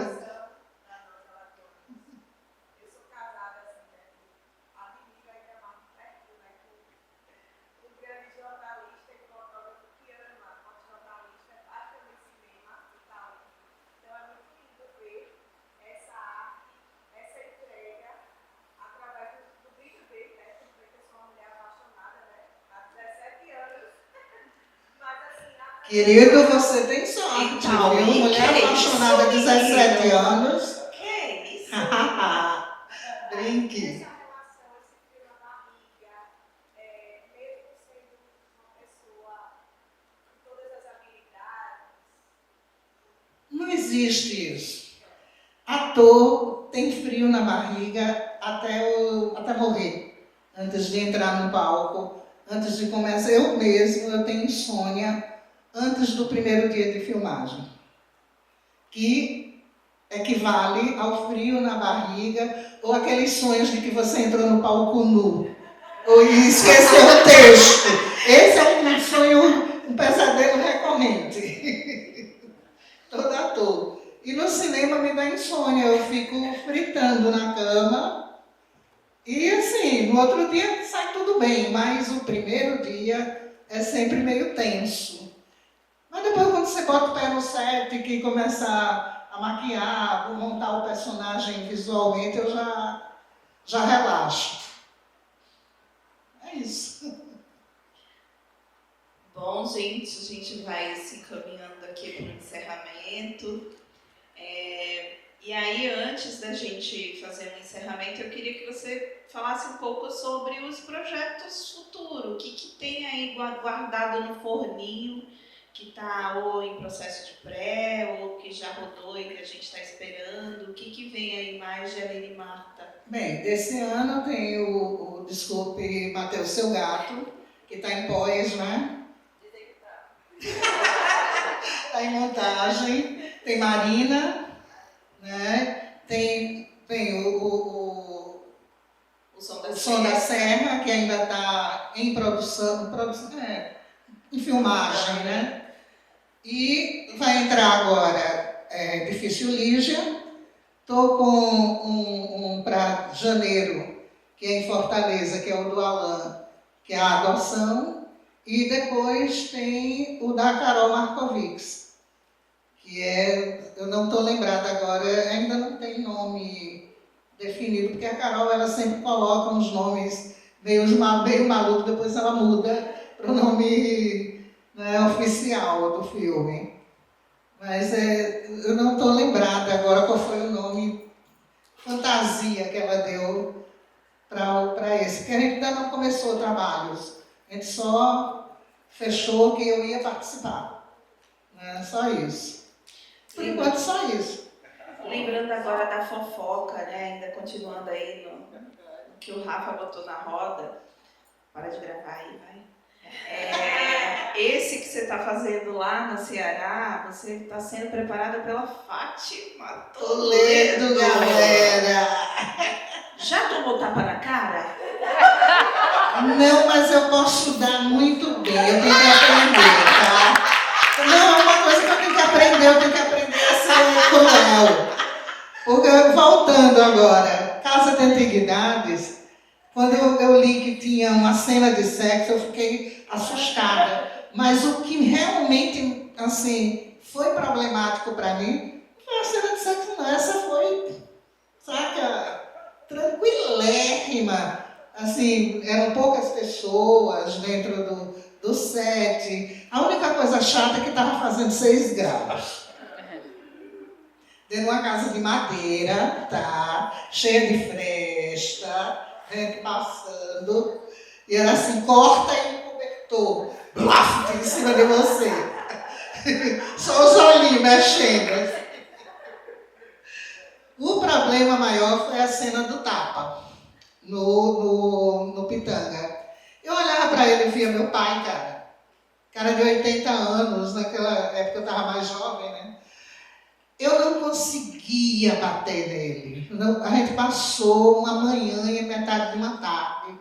Eu sou casada, assim, né? Admiro a Gramado perto, né? Com um grande jornalista e fotógrafo que ama, fotojornalista, faz também cinema e tal. Então é muito lindo ver essa arte, essa entrega através do brilho dele, né? Porque eu sou uma mulher apaixonada, né? Há 17 anos. Mas assim, Querido, você tem sorte, Então, viu? Mulher que apaixonada há isso, 17 menino? anos. Que isso? Brinque. essa relação, esse frio na barriga, mesmo sendo uma pessoa com todas as habilidades. Não existe isso. Ator tem frio na barriga até morrer, antes de entrar no palco, antes de começar. Eu mesmo, eu tenho insônia antes do primeiro dia de filmagem, que equivale ao frio na barriga ou aqueles sonhos de que você entrou no palco nu ou esqueceu o texto. Esse é um sonho, um pesadelo recorrente. Todo ator. E no cinema me dá insônia, eu fico fritando na cama e assim, no outro dia sai tudo bem, mas o primeiro dia é sempre meio tenso. Mas depois quando você bota o pé no set, que começa a maquiar, montar o personagem visualmente, eu já relaxo. É isso. Bom, gente, a gente vai se encaminhando aqui para o encerramento. E aí, antes da gente fazer um encerramento, eu queria que você falasse um pouco sobre os projetos futuros. O que tem aí guardado no forninho, que está ou em processo de pré, ou que já rodou e que a gente está esperando? O que vem aí mais de Aline e Marta? Bem, desse ano tem o Desculpe Mateus Seu Gato, que está em pós, né? Está em montagem. Tem Marina, né? Tem o Som da Serra, que ainda está em produção, em filmagem, né? E vai entrar agora Difícil Lígia. Estou com um para janeiro, que é em Fortaleza, que é o do Alain, que é a adoção. E depois tem o da Carol Markovics, que eu não estou lembrada agora, ainda não tem nome definido, porque a Carol ela sempre coloca uns nomes meio malucos, depois ela muda para o nome, né, oficial do filme. Mas eu não estou lembrada agora qual foi o nome fantasia que ela deu para esse, porque a gente ainda não começou trabalhos, a gente só fechou que eu ia participar, né? Só isso. Por enquanto, só isso. Lembrando agora da fofoca, né? Ainda continuando aí no que o Rafa botou na roda. Para de gravar aí, vai. Esse que você está fazendo lá no Ceará, você está sendo preparado pela Fátima Toledo, galera! Já tomou tapa na cara? Não, mas eu posso dar muito bem, eu tenho que aprender, tá? Não, é uma coisa que eu tenho que aprender a ser cruel. Porque, voltando agora, Casa de Antiguidades, quando eu li que tinha uma cena de sexo, eu fiquei assustada. Mas o que realmente, assim, foi problemático para mim, não foi a cena de sexo, não. Essa foi saca? Tranquilérrima. Assim, eram poucas pessoas dentro do set. A única coisa chata é que estava fazendo 6 graus. Dentro de uma casa de madeira, tá? Cheia de fresta, gente passando. E era assim, corta e um cobertor. Blast, em cima de você. Só os olhinhos mexendo. O problema maior foi a cena do tapa. No Pitanga. Eu olhava para ele e via meu pai, cara de 80 anos, naquela época eu estava mais jovem, né? Eu não conseguia bater nele. A gente passou uma manhã e metade de uma tarde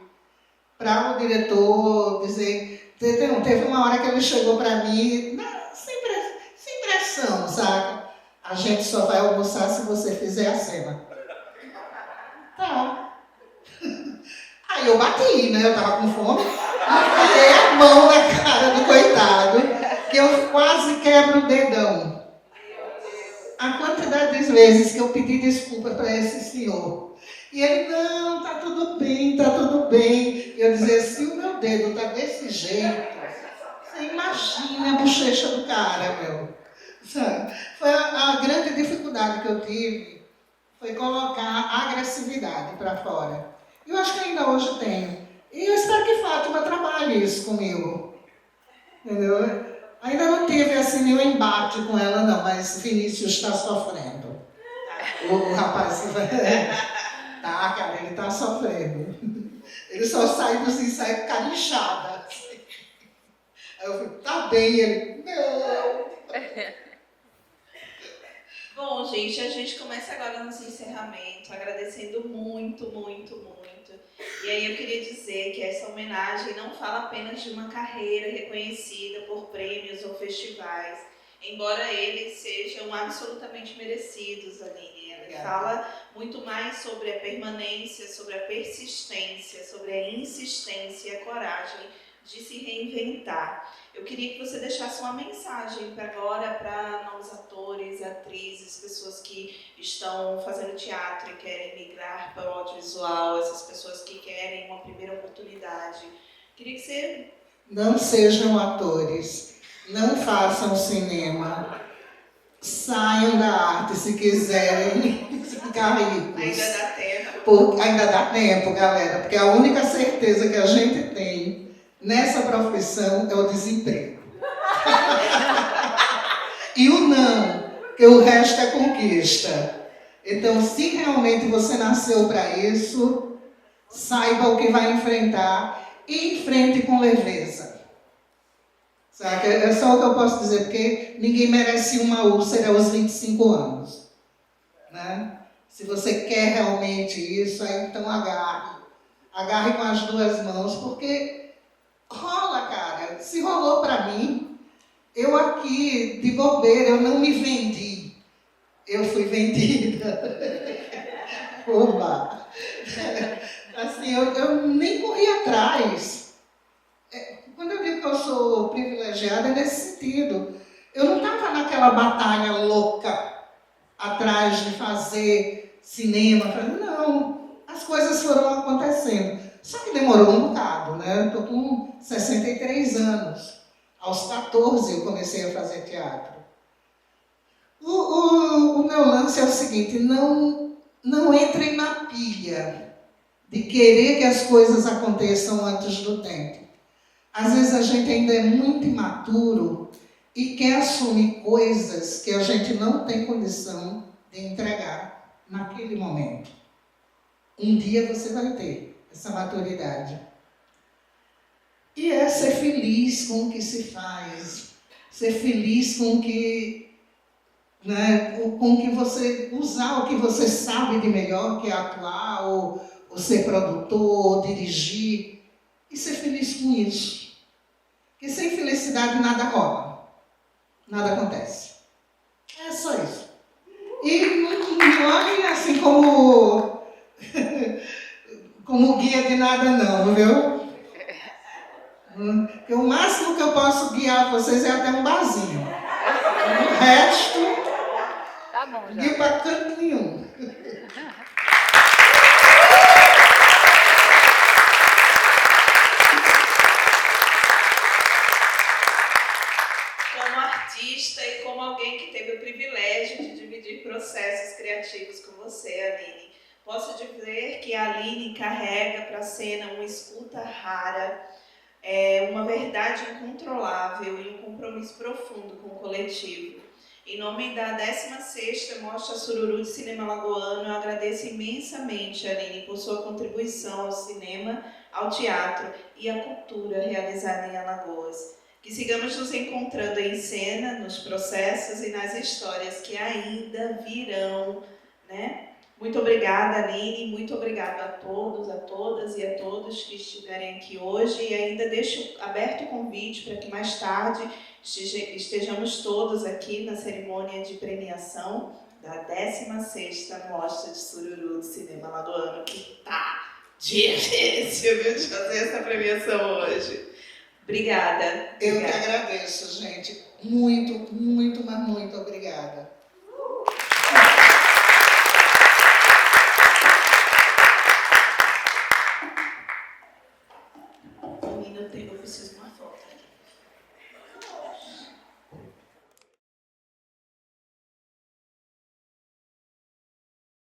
para o diretor dizer... Teve uma hora que ele chegou para mim, sem pressão, sabe? A gente só vai almoçar se você fizer a cena. Tá. Aí eu bati, né? Eu tava com fome. Enfiei a mão na cara do coitado, que eu quase quebro o dedão. A quantidade de vezes que eu pedi desculpa para esse senhor. E ele, não, tá tudo bem, tá tudo bem. E eu dizia, se o meu dedo tá desse jeito, você imagina a bochecha do cara, meu. Sabe? Foi a grande dificuldade que eu tive, foi colocar a agressividade para fora. Eu acho que ainda hoje tenho. E eu espero que Fátima trabalhe isso comigo. Entendeu? Ainda não teve assim nenhum embate com ela, não, mas Vinícius está sofrendo. O rapaz tá, cara, ele está sofrendo. Ele só sai dos ensaios carinchada. Assim. Aí eu falei, tá bem, ele, não. Bom, gente, a gente começa agora nosso encerramento, agradecendo muito, muito, muito. E aí eu queria dizer que essa homenagem não fala apenas de uma carreira reconhecida por prêmios ou festivais, embora eles sejam absolutamente merecidos, Aline. Ela fala muito mais sobre a permanência, sobre a persistência, sobre a insistência e a coragem de se reinventar. Eu queria que você deixasse uma mensagem para agora para novos atores, atrizes, pessoas que estão fazendo teatro e querem migrar para o audiovisual, essas pessoas que querem uma primeira oportunidade. Queria que você... Não sejam atores, não façam cinema, saiam da arte se quiserem ficar ricos. Ainda dá tempo. Ainda dá tempo, galera, porque a única certeza que a gente tem nessa profissão é o desemprego. E o não, que o resto é conquista. Então, se realmente você nasceu para isso, saiba o que vai enfrentar e enfrente com leveza. Sabe? É só o que eu posso dizer, porque ninguém merece uma úlcera aos 25 anos. Né? Se você quer realmente isso, aí então agarre. Agarre com as 2 mãos, porque rola, cara. Se rolou para mim, eu aqui, de bobeira, eu não me vendi. Eu fui vendida. Oba! Assim, eu nem corri atrás. Quando eu digo que eu sou privilegiada, é nesse sentido. Eu não estava naquela batalha louca atrás de fazer cinema. Não, as coisas foram acontecendo. Só que demorou um bocado, né? Eu estou com 63 anos. Aos 14 eu comecei a fazer teatro. O meu lance é o seguinte, não entrem na pilha de querer que as coisas aconteçam antes do tempo. Às vezes a gente ainda é muito imaturo e quer assumir coisas que a gente não tem condição de entregar naquele momento. Um dia você vai ter essa maturidade. E é ser feliz com o que se faz, ser feliz com o que, né, com que você usar o que você sabe de melhor, que é atuar, ou ser produtor, ou dirigir, e ser feliz com isso. Porque sem felicidade nada rola, nada acontece. É só isso. E não olhe assim como guia de nada não, viu? Porque o máximo que eu posso guiar vocês é até um barzinho. O resto, Tá bom, já. guia para canto nenhum. Posso dizer que a Aline carrega para a cena uma escuta rara, uma verdade incontrolável e um compromisso profundo com o coletivo. Em nome da 16ª Mostra Sururu de Cinema Alagoano, eu agradeço imensamente, Aline, por sua contribuição ao cinema, ao teatro e à cultura realizada em Alagoas. Que sigamos nos encontrando em cena, nos processos e nas histórias que ainda virão, né? Muito obrigada, Aline, muito obrigada a todos, a todas e a todos que estiverem aqui hoje, e ainda deixo aberto o convite para que mais tarde estejamos todos aqui na cerimônia de premiação da 16ª Mostra de Sururu de Cinema Alagoano, que tá difícil, viu, de fazer essa premiação hoje. Obrigada. Eu que agradeço, gente. Muito, muito, mas muito obrigada. Eu preciso